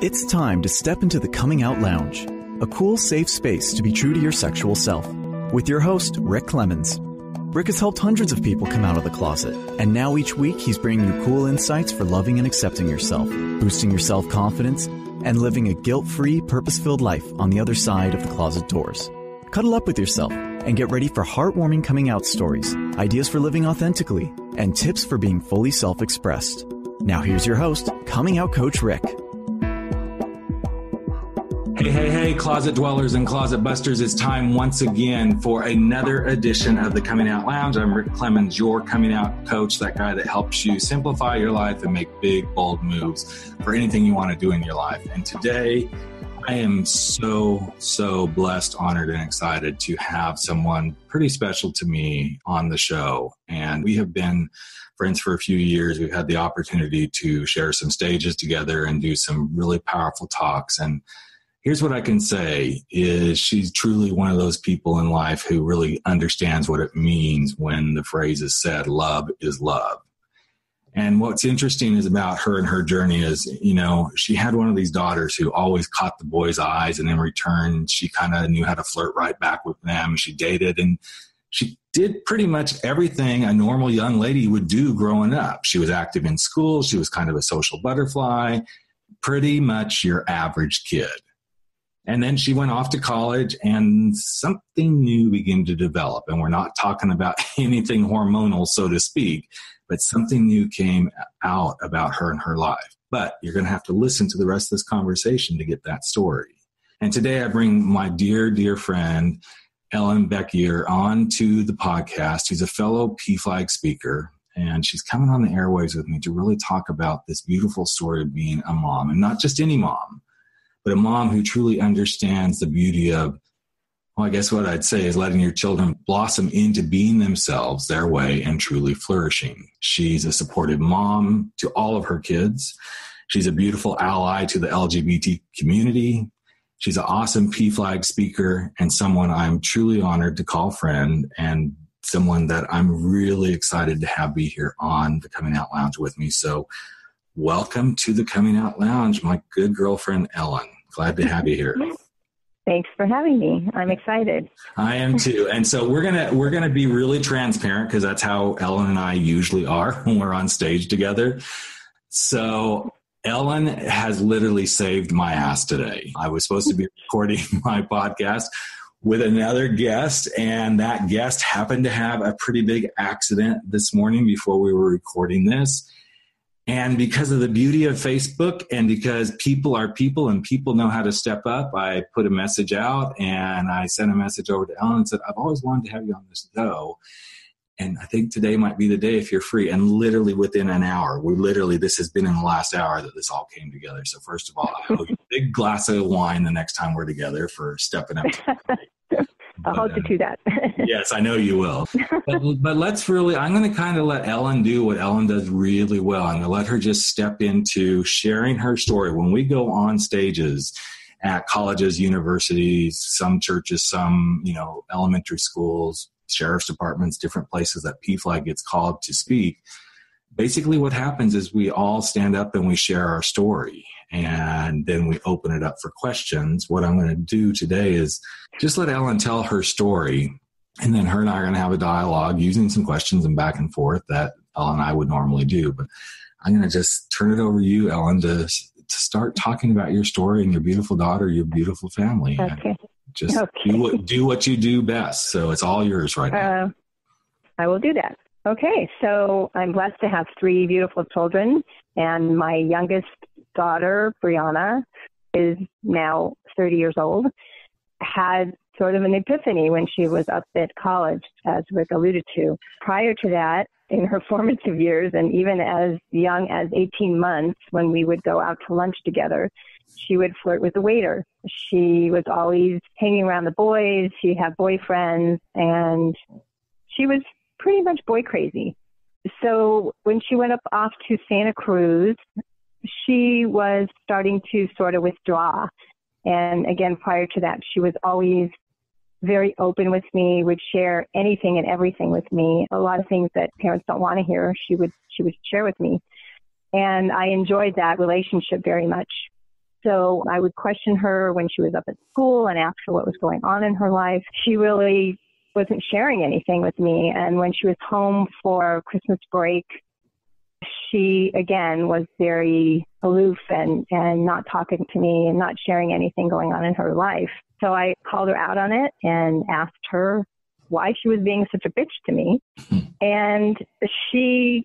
It's time to step into the Coming Out Lounge, a cool, safe space to be true to your sexual self. With your host, Rick Clemens. Rick has helped hundreds of people come out of the closet, and now each week he's bringing you cool insights for loving and accepting yourself, boosting your self-confidence, and living a guilt-free, purpose-filled life on the other side of the closet doors. Cuddle up with yourself and get ready for heartwarming coming out stories, ideas for living authentically, and tips for being fully self-expressed. Now here's your host, Coming Out Coach Rick. Hey, closet dwellers and closet busters. It's time once again for another edition of the Coming Out Lounge. I'm Rick Clemens, your coming out coach, that guy that helps you simplify your life and make big, bold moves for anything you want to do in your life. And today, I am so blessed, honored, and excited to have someone pretty special to me on the show. And we have been friends for a few years. We've had the opportunity to share some stages together and do some really powerful talks. And here's what I can say is she's truly one of those people in life who really understands what it means when the phrase is said, love is love. And what's interesting is about her and her journey is, you know, she had one of these daughters who always caught the boys' eyes, and in return, she kind of knew how to flirt right back with them. She dated, and she did pretty much everything a normal young lady would do growing up. She was active in school. She was kind of a social butterfly, pretty much your average kid. And then she went off to college and something new began to develop. And we're not talking about anything hormonal, so to speak, but something new came out about her and her life. But you're going to have to listen to the rest of this conversation to get that story. And today I bring my dear friend, Ellen Bekier, on to the podcast. She's a fellow PFLAG speaker, and she's coming on the airwaves with me to really talk about this beautiful story of being a mom, and not just any mom, but a mom who truly understands the beauty of, well, I guess what I'd say is letting your children blossom into being themselves their way and truly flourishing. She's a supportive mom to all of her kids. She's a beautiful ally to the LGBT community. She's an awesome PFLAG speaker and someone I'm truly honored to call friend, and someone that I'm really excited to have be here on the Coming Out Lounge with me. So welcome to the Coming Out Lounge, my good girlfriend, Ellen. Glad to have you here. Thanks for having me. I'm excited. I am too. And so we're gonna be really transparent, because that's how Ellen and I usually are when we're on stage together. So Ellen has literally saved my ass today. I was supposed to be recording my podcast with another guest, and that guest happened to have a pretty big accident this morning before we were recording this. And because of the beauty of Facebook, and because people are people and people know how to step up, I put a message out, and I sent a message over to Ellen and said, I've always wanted to have you on this show, and I think today might be the day if you're free. And literally within an hour, this has been in the last hour that this all came together. So first of all, I owe you a big glass of wine the next time we're together for stepping up. I'll hold you to that. Yes, I know you will. But let's really, I'm going to kind of let Ellen do what Ellen does really well. I'm going to let her just step into sharing her story. When we go on stages at colleges, universities, some churches, some, elementary schools, sheriff's departments, different places that PFLAG gets called to speak, basically what happens is we all stand up and we share our story. And then we open it up for questions. What I'm going to do today is just let Ellen tell her story, and then her and I are going to have a dialogue using some questions and back and forth that Ellen and I would normally do. But I'm going to just turn it over to you, Ellen, to start talking about your story and your beautiful daughter, your beautiful family. Okay. Just do what you do best. So it's all yours right now. I will do that. Okay. So I'm blessed to have 3 beautiful children, and my youngest daughter, Brianna, is now 30 years old, had sort of an epiphany when she was up at college, as Rick alluded to. Prior to that, in her formative years, and even as young as 18 months, when we would go out to lunch together, she would flirt with the waiter. She was always hanging around the boys. She had boyfriends, and she was pretty much boy crazy. So when she went off to Santa Cruz, she was starting to sort of withdraw. And again, prior to that, she was always very open with me, would share anything and everything with me. A lot of things that parents don't want to hear, she would share with me. And I enjoyed that relationship very much. So I would question her when she was up at school and ask her what was going on in her life. She really wasn't sharing anything with me. And when she was home for Christmas break, she, again, was very aloof and not talking to me and not sharing anything going on in her life. So I called her out on it and asked her why she was being such a bitch to me. And she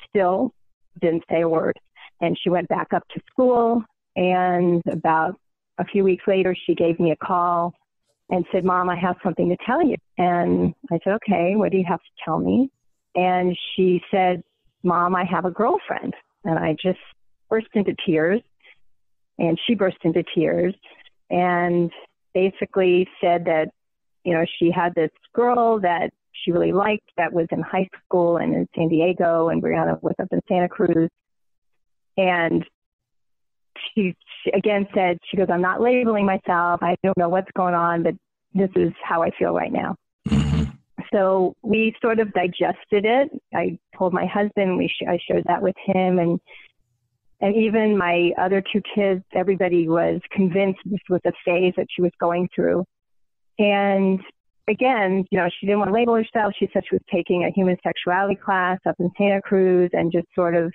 still didn't say a word. And she went back up to school. And about a few weeks later, she gave me a call and said, Mom, I have something to tell you. And I said, okay, what do you have to tell me? And she said, Mom, I have a girlfriend. And I just burst into tears. And she burst into tears and basically said that, you know, she had this girl that she really liked that was in high school and in San Diego, and Brianna was up in Santa Cruz. And she again said, she goes, I'm not labeling myself. I don't know what's going on, but this is how I feel right now. So we sort of digested it. I told my husband, I shared that with him, and even my other two kids, everybody was convinced this was a phase that she was going through. And again, you know, she didn't want to label herself. She said she was taking a human sexuality class up in Santa Cruz and just sort of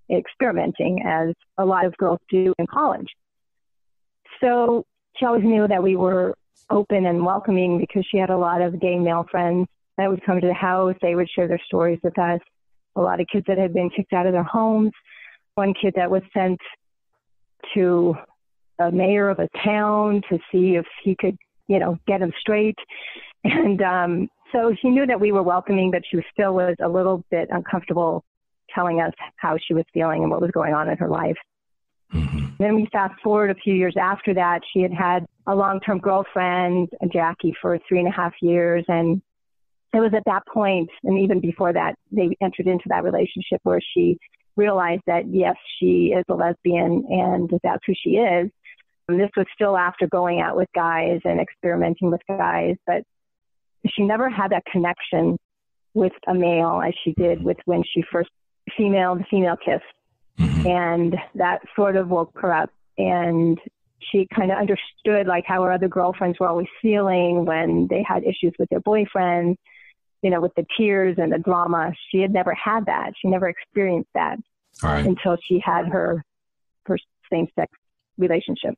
experimenting, as a lot of girls do in college. So she always knew that we were open and welcoming because she had a lot of gay male friends that would come to the house. They would share their stories with us. A lot of kids that had been kicked out of their homes. One kid that was sent to a mayor of a town to see if he could, you know, get him straight. And so she knew that we were welcoming, but she still was a little bit uncomfortable telling us how she was feeling and what was going on in her life. Then we fast forward a few years after that. She had a long-term girlfriend, Jackie, for 3.5 years. And it was at that point, and even before that, they entered into that relationship where she realized that, yes, she is a lesbian and that's who she is. And this was still after going out with guys and experimenting with guys, but she never had that connection with a male as she did with when she first the female kissed. And that sort of woke her up, and she kind of understood like how her other girlfriends were always feeling when they had issues with their boyfriends, you know, with the tears and the drama. She had never had that. She never experienced that until she had her same-sex relationship.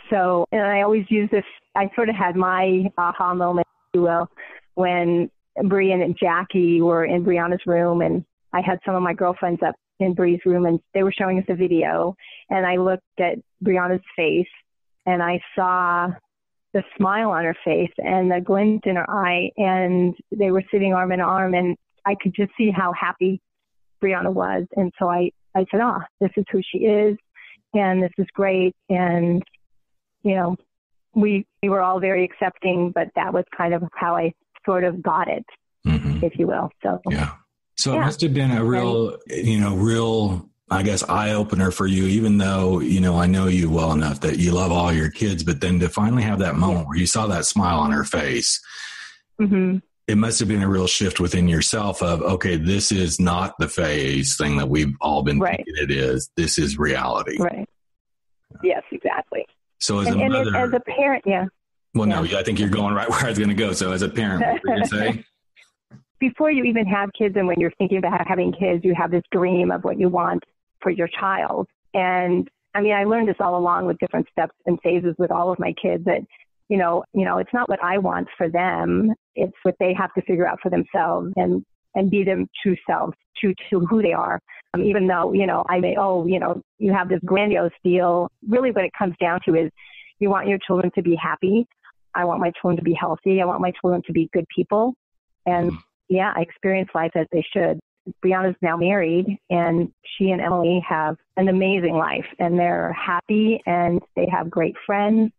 So, and I always use this, I sort of had my aha moment, if you will, when Bree and Jackie were in Brianna's room, and I had some of my girlfriends up in Bree's room, and they were showing us a video, and I looked at Brianna's face, and I saw the smile on her face and the glint in her eye, and they were sitting arm in arm, and I could just see how happy Brianna was. And so I said, this is who she is, and this is great. And, you know, we were all very accepting, but that was kind of how I sort of got it, if you will. So, So it must have been a real, I guess, eye-opener for you, even though, you know, I know you well enough that you love all your kids, but then to finally have that moment where you saw that smile on her face, it must have been a real shift within yourself of, okay, this is not the phase thing that we've all been thinking it is. This is reality. Right. Yes, exactly. So as a mother, as a parent, Well, no, I think you're going right where I was going to go. So as a parent, what were you going to say? Before you even have kids, and when you're thinking about having kids, you have this dream of what you want for your child. And I mean, I learned this all along with different steps and phases with all of my kids that, you know, it's not what I want for them. It's what they have to figure out for themselves and be them true selves, true to who they are. Even though, you know, I may, you have this grandiose deal. Really what it comes down to is you want your children to be happy. I want my children to be healthy. I want my children to be good people. And I experience life as they should. Brianna's now married, and she and Emily have an amazing life, and they're happy, and they have great friends,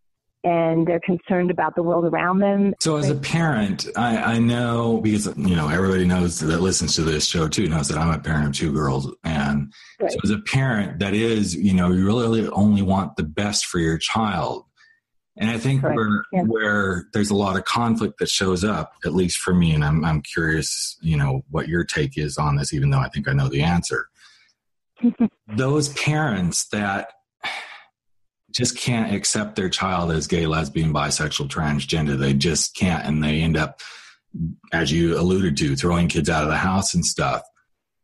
and they're concerned about the world around them. So as a parent, I know, because, you know, everybody knows that listens to this show too, knows that I'm a parent of 2 girls. And so as a parent, that is, you know, you really only want the best for your child. And I think where there's a lot of conflict that shows up, at least for me, and I'm curious, you know, what your take is on this, even though I think I know the answer. Those parents that just can't accept their child as gay, lesbian, bisexual, transgender. They just can't. And they end up, as you alluded to, throwing kids out of the house and stuff.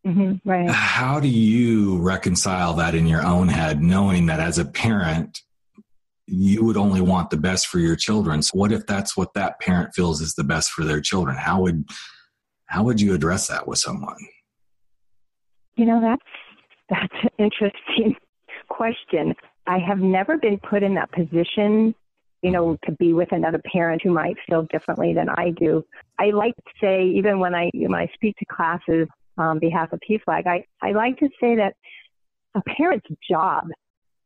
Mm-hmm, right. How do you reconcile that in your own head, knowing that as a parent, you would only want the best for your children? So what if that's what that parent feels is the best for their children? How would you address that with someone? That's an interesting question. I have never been put in that position, to be with another parent who might feel differently than I do. I like to say, even when I speak to classes on behalf of PFLAG, I like to say that a parent's job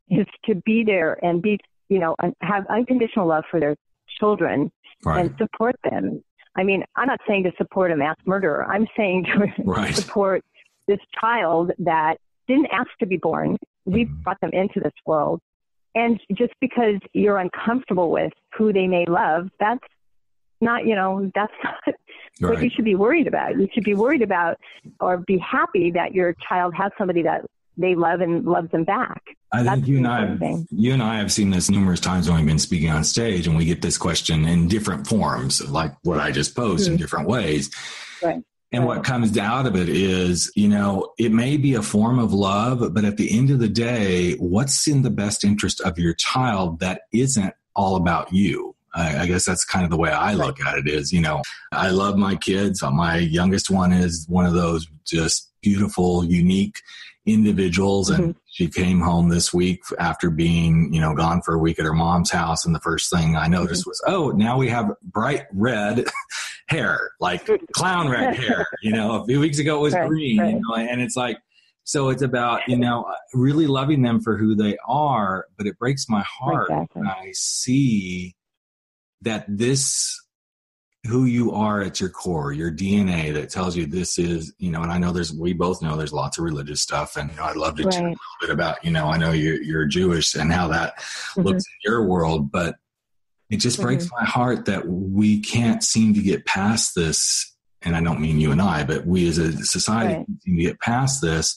is to be there and be, and have unconditional love for their children and support them. I mean, I'm not saying to support a mass murderer. I'm saying to support this child that didn't ask to be born. We brought them into this world. And just because you're uncomfortable with who they may love, that's not what you should be worried about. You should be worried about or be happy that your child has somebody that they love and loves them back. I think you and I have seen this numerous times when we've been speaking on stage, and we get this question in different forms, like what I just posed in different ways. Right. And what comes out of it is, it may be a form of love, but at the end of the day, what's in the best interest of your child that isn't all about you? I guess that's kind of the way I look at it is, I love my kids. My youngest one is one of those just beautiful, unique individuals. And she came home this week after being, gone for a week at her mom's house. And the first thing I noticed was, now we have bright red hair, like clown red hair. A few weeks ago it was green, and it's like, so it's about, really loving them for who they are. But it breaks my heart when I see that who you are at your core, your DNA that tells you this is, and I know we both know there's lots of religious stuff, and I'd love to chat a little bit about, I know you're Jewish and how that looks in your world, but it just breaks my heart that we can't seem to get past this. And I don't mean you and I, but we as a society can't seem to get past this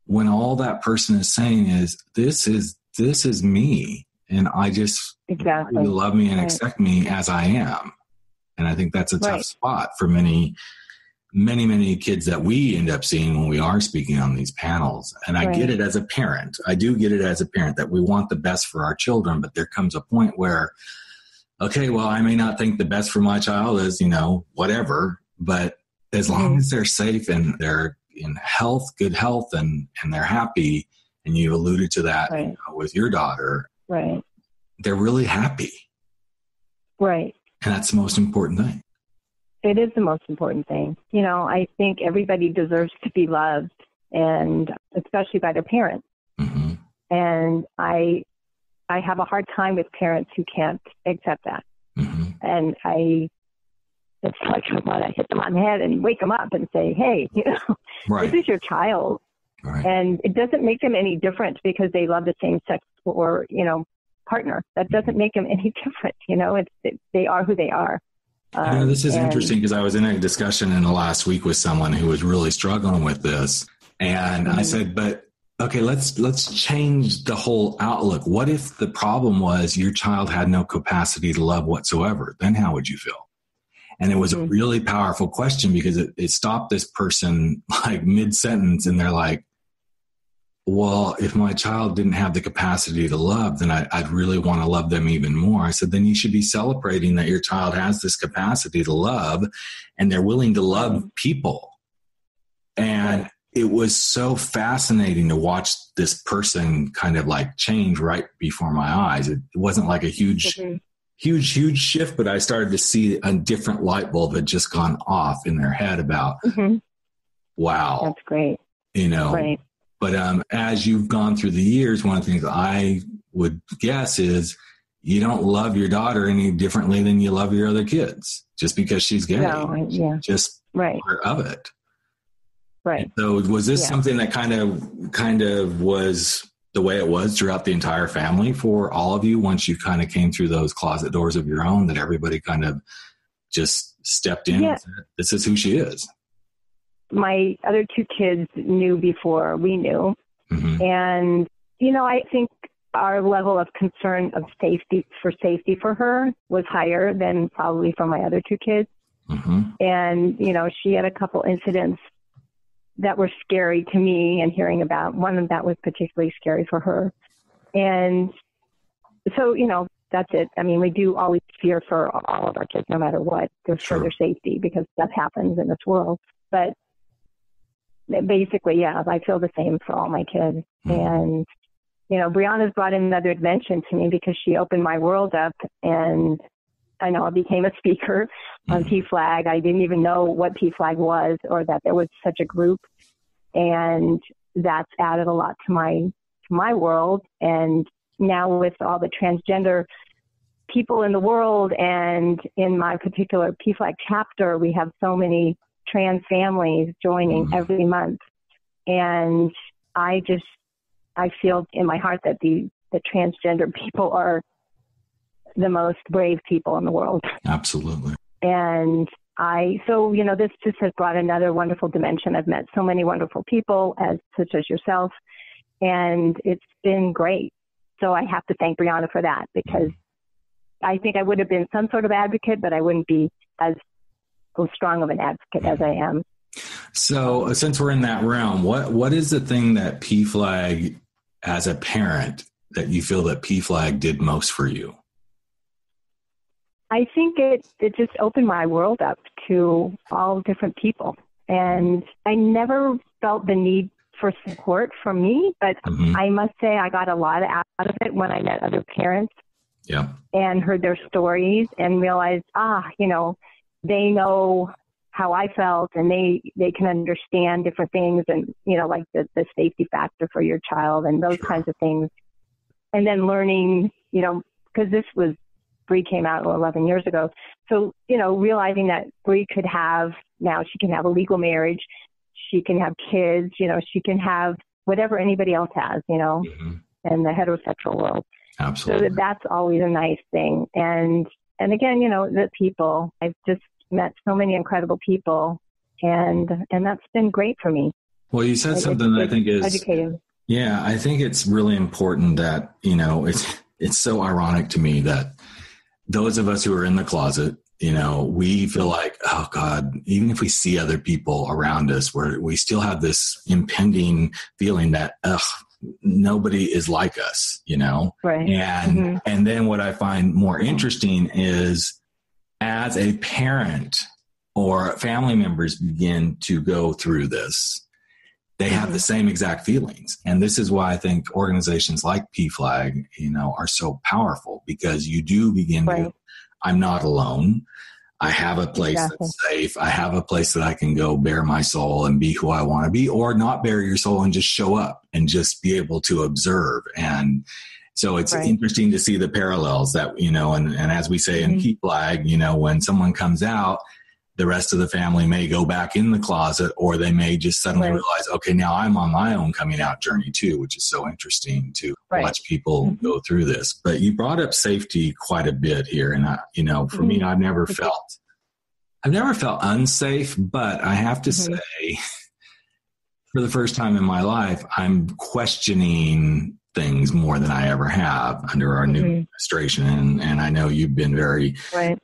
when all that person is saying is, this is me. And I just you love me and accept me as I am. And I think that's a tough spot for many, many, many kids that we end up seeing when we are speaking on these panels. And I get it as a parent. I do get it as a parent that we want the best for our children, but there comes a point where, okay, well, I may not think the best for my child is, whatever, but as long as they're safe and they're in good health and they're happy, and you alluded to that with your daughter, they're really happy. Right. And that's the most important thing. It is the most important thing. I think everybody deserves to be loved, and especially by their parents. Mm-hmm. And I have a hard time with parents who can't accept that. Mm-hmm. And it's like I want to hit them on the head and wake them up and say, hey, this is your child. Right. And it doesn't make them any different because they love the same sex or, partner. That doesn't make them any different. They are who they are. This is interesting because I was in a discussion in the last week with someone who was really struggling with this. And I said, but okay, let's change the whole outlook. What if the problem was your child had no capacity to love whatsoever? Then how would you feel? And it was a really powerful question because it stopped this person like mid-sentence, and they're like, well, if my child didn't have the capacity to love, then I'd really want to love them even more. I said, then you should be celebrating that your child has this capacity to love and they're willing to love people. And it was so fascinating to watch this person kind of like change right before my eyes. It wasn't like a huge shift, but I started to see a different light bulb had just gone off in their head about, wow. That's great. Right. But as you've gone through the years, one of the things that I would guess is you don't love your daughter any differently than you love your other kids just because she's gay. No, just part of it. Right. So was this something that kind of was the way it was throughout the entire family for all of you once you kind of came through those closet doors of your own, that everybody kind of just stepped in and said, this is who she is? My other two kids knew before we knew. Mm-hmm. And, I think our level of concern of safety for her was higher than probably for my other two kids. Mm-hmm. And, she had a couple incidents that were scary to me, and hearing about one of that was particularly scary for her. And so, that's it. I mean, we do always fear for all of our kids, no matter what, just for their safety, because stuff happens in this world. But basically, yeah, I feel the same for all my kids. Mm-hmm. And, Brianna's brought in another dimension to me because she opened my world up, and I became a speaker on PFLAG. I didn't even know what PFLAG was, or that there was such a group. And that's added a lot to my world. And now with all the transgender people in the world, and in my particular PFLAG chapter, we have so many trans families joining every month. And I feel in my heart that the transgender people are the most brave people in the world. Absolutely. And this just has brought another wonderful dimension. I've met so many wonderful people, such as yourself, and it's been great. So I have to thank Brianna for that, because I think I would have been some sort of advocate, but I wouldn't be as strong of an advocate as I am. So since we're in that realm, what is the thing that PFLAG, as a parent, that you feel that PFLAG did most for you? I think it just opened my world up to all different people. And I never felt the need for support from me, but I must say I got a lot out of it when I met other parents and heard their stories and realized, they know how I felt, and they can understand different things, and, like the safety factor for your child and those kinds of things. And then learning, because Bree came out 11 years ago. So, realizing that Bree she can have a legal marriage, she can have kids, she can have whatever anybody else has, in the heterosexual world. Absolutely. So that's always a nice thing. And again, the people, I've just met so many incredible people, and that's been great for me. Well, you said something that I think is educating. Yeah, I think it's really important that, it's so ironic to me that those of us who are in the closet, we feel like, oh God, even if we see other people around us, we still have this impending feeling that, nobody is like us, Right. And then what I find more interesting is, as a parent or family members begin to go through this, they have the same exact feelings. And this is why I think organizations like PFLAG, are so powerful, because you do begin to, I'm not alone. I have a place that's safe. I have a place that I can go bare my soul and be who I want to be, or not bare your soul and just show up and just be able to observe. And so it's interesting to see the parallels that, and as we say in PFLAG, when someone comes out, the rest of the family may go back in the closet, or they may just suddenly realize, okay, now I'm on my own coming out journey too, which is so interesting to watch people go through this. But you brought up safety quite a bit here. And for me, I've never felt unsafe, but I have to say, for the first time in my life, I'm questioning things more than I ever have under our new administration. And I know you've been very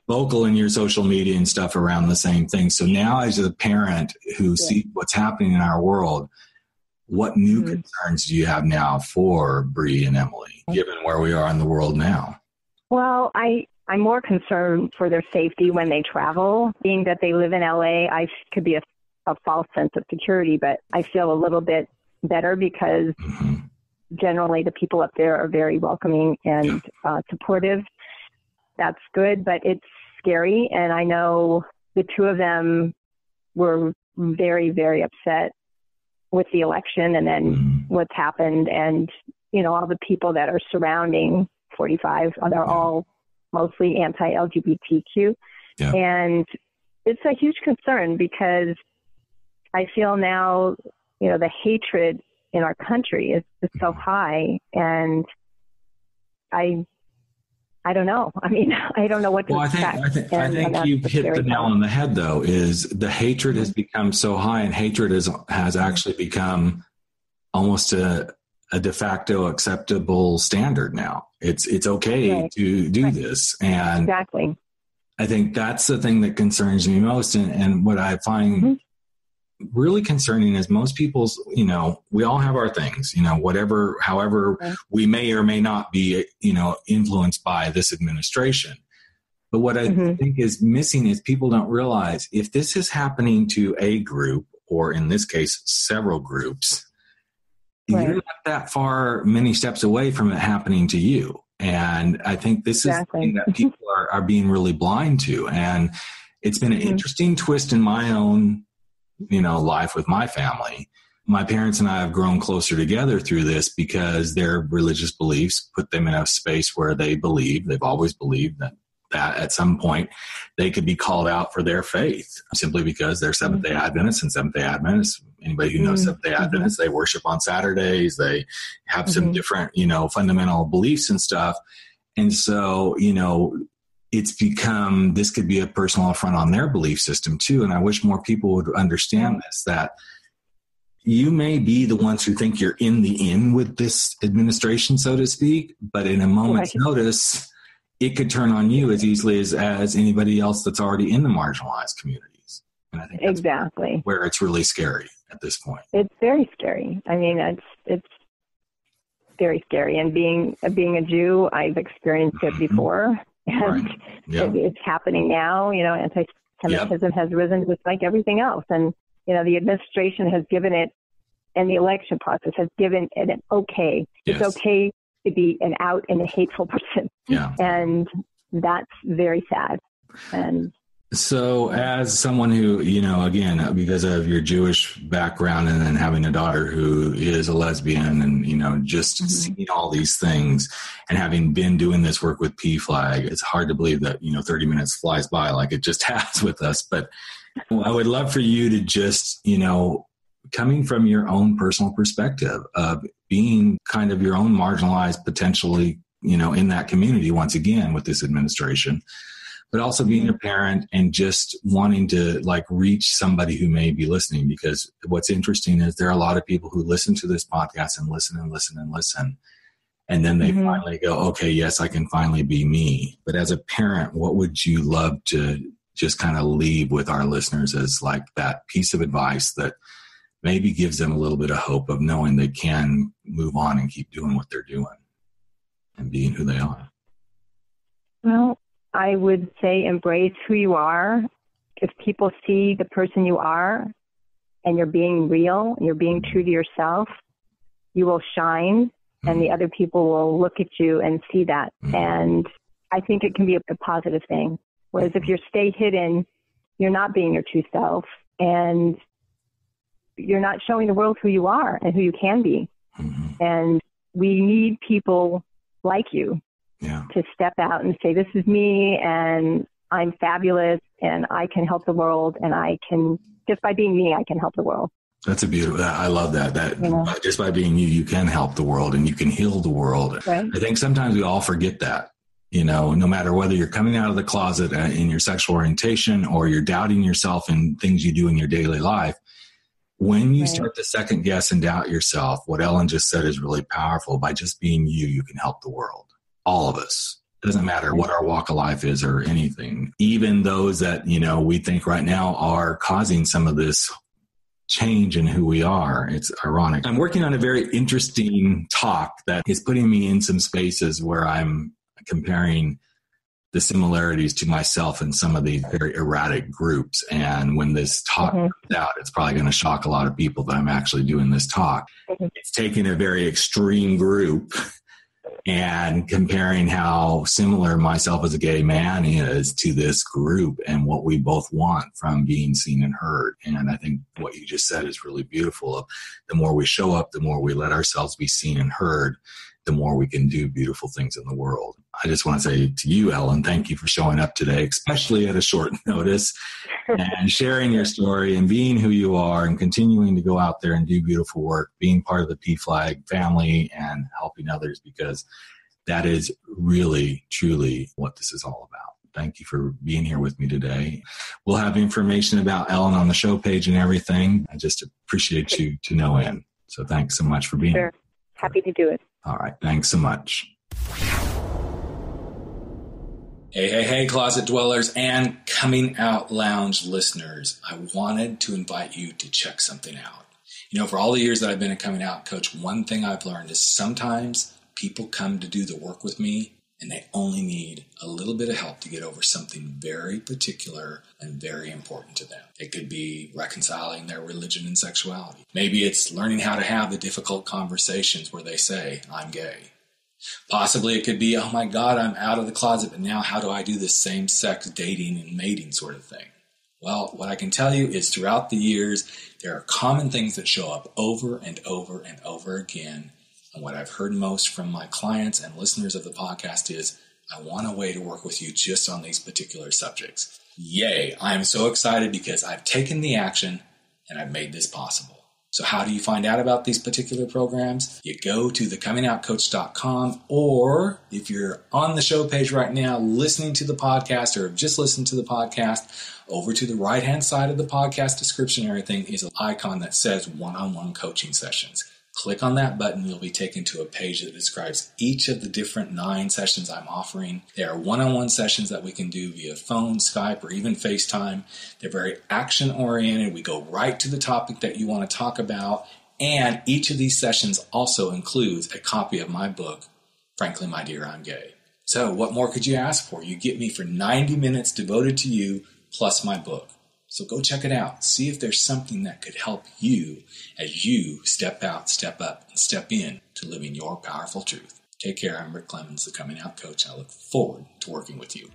vocal in your social media and stuff around the same thing. So now, as a parent who sees what's happening in our world, what new concerns do you have now for Bree and Emily, given where we are in the world now? Well, I'm more concerned for their safety when they travel. Being that they live in LA, I could be a false sense of security, but I feel a little bit better because generally the people up there are very welcoming and supportive. That's good, but it's scary. And I know the two of them were very, very upset with the election and then what's happened. And, all the people that are surrounding 45, they're all mostly anti-LGBTQ. Yeah. And it's a huge concern because I feel now, the hatred in our country is so high, and I don't know. I mean, I don't know what to expect. I think you've hit the nail on the head, though, is the hatred has become so high, and hatred has actually become almost a a de facto acceptable standard now. It's okay to do this. And exactly. I think that's the thing that concerns me most. And what I find really concerning is most people's, we all have our things, however we may or may not be, influenced by this administration. But what I think is missing is people don't realize if this is happening to a group, or in this case, several groups, you're not that many steps away from it happening to you. And I think this is the thing that people are being really blind to. And it's been an interesting twist in my own, life with my family. My parents and I have grown closer together through this because their religious beliefs put them in a space where they've always believed that at some point they could be called out for their faith simply because they're Seventh-day Adventists, and Seventh-day Adventists, anybody who knows Seventh-day Adventists, they worship on Saturdays. They have some different, fundamental beliefs and stuff. And so, it's become, this could be a personal affront on their belief system too. And I wish more people would understand this, that you may be the ones who think you're in with this administration, so to speak, but in a moment's notice, it could turn on you as easily as anybody else that's already in the marginalized communities. And I think that's where it's really scary at this point. It's very scary. I mean, it's very scary. And being a Jew, I've experienced it before. And it's happening now. Anti-Semitism has risen just like everything else. And, the administration has given it, and the election process has given it an okay. Yes. It's okay to be an out and a hateful person. Yeah. And that's very sad. And so as someone who, again, because of your Jewish background and then having a daughter who is a lesbian and, just seeing all these things and having been doing this work with PFLAG, it's hard to believe that, 30 minutes flies by like it just has with us. But I would love for you to just, coming from your own personal perspective of being kind of your own marginalized potentially, in that community once again with this administration, but also being a parent and just wanting to reach somebody who may be listening, because what's interesting is there are a lot of people who listen to this podcast and listen and listen and listen. And then they finally go, okay, yes, I can finally be me. But as a parent, what would you love to just kind of leave with our listeners as that piece of advice that maybe gives them a little bit of hope of knowing they can move on and keep doing what they're doing and being who they are? Well, I would say embrace who you are. If people see the person you are and you're being real, and you're being true to yourself, you will shine, and the other people will look at you and see that. And I think it can be a positive thing. Whereas if you stay hidden, you're not being your true self, and you're not showing the world who you are and who you can be. And we need people like you to step out and say, this is me, and I'm fabulous, and I can help the world, and I can, just by being me, I can help the world. That's a beautiful, I love that just by being you can help the world and you can heal the world. Right. I think sometimes we all forget that, no matter whether you're coming out of the closet in your sexual orientation or you're doubting yourself in things you do in your daily life. When you start to second guess and doubt yourself, what Ellen just said is really powerful. By just being you can help the world. All of us. It doesn't matter what our walk of life is or anything. Even those that, we think right now are causing some of this change in who we are. It's ironic. I'm working on a very interesting talk that is putting me in some spaces where I'm comparing the similarities to myself and some of these very erratic groups. And when this talk comes out, it's probably going to shock a lot of people that I'm actually doing this talk. It's taking a very extreme group and comparing how similar myself as a gay man is to this group and what we both want from being seen and heard. And I think what you just said is really beautiful. The more we show up, the more we let ourselves be seen and heard, the more we can do beautiful things in the world. I just want to say to you, Ellen, thank you for showing up today, especially at a short notice, and sharing your story and being who you are and continuing to go out there and do beautiful work, being part of the PFLAG family and helping others, because that is really, truly what this is all about. Thank you for being here with me today. We'll have information about Ellen on the show page and everything. I just appreciate you to no end. So thanks so much for being here. Happy to do it. All right. Thanks so much. Hey, Closet Dwellers and Coming Out Lounge listeners. I wanted to invite you to check something out. You know, for all the years that I've been a coming out coach, one thing I've learned is sometimes people come to do the work with me and they only need a little bit of help to get over something very particular and very important to them. It could be reconciling their religion and sexuality. Maybe it's learning how to have the difficult conversations where they say, I'm gay. Possibly it could be, oh my God, I'm out of the closet, but now how do I do this same-sex dating and mating sort of thing? Well, what I can tell you is throughout the years, there are common things that show up over and over and over again. And what I've heard most from my clients and listeners of the podcast is, I want a way to work with you just on these particular subjects. Yay, I am so excited because I've taken the action and I've made this possible. So how do you find out about these particular programs? You go to thecomingoutcoach.com, or if you're on the show page right now listening to the podcast or have just listened to the podcast, over to the right-hand side of the podcast description, everything is an icon that says one-on-one coaching sessions. Click on that button. You'll be taken to a page that describes each of the different 9 sessions I'm offering. They are one-on-one sessions that we can do via phone, Skype, or even FaceTime. They're very action-oriented. We go right to the topic that you want to talk about. And each of these sessions also includes a copy of my book, Frankly, My Dear, I'm Gay. So what more could you ask for? You get me for 90 minutes devoted to you, plus my book. So go check it out. See if there's something that could help you as you step out, step up, and step in to living your powerful truth. Take care. I'm Rick Clemens, the Coming Out Coach. I look forward to working with you.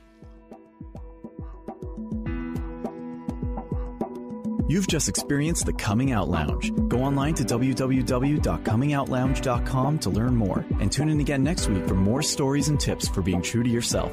You've just experienced the Coming Out Lounge. Go online to www.comingoutlounge.com to learn more and tune in again next week for more stories and tips for being true to yourself.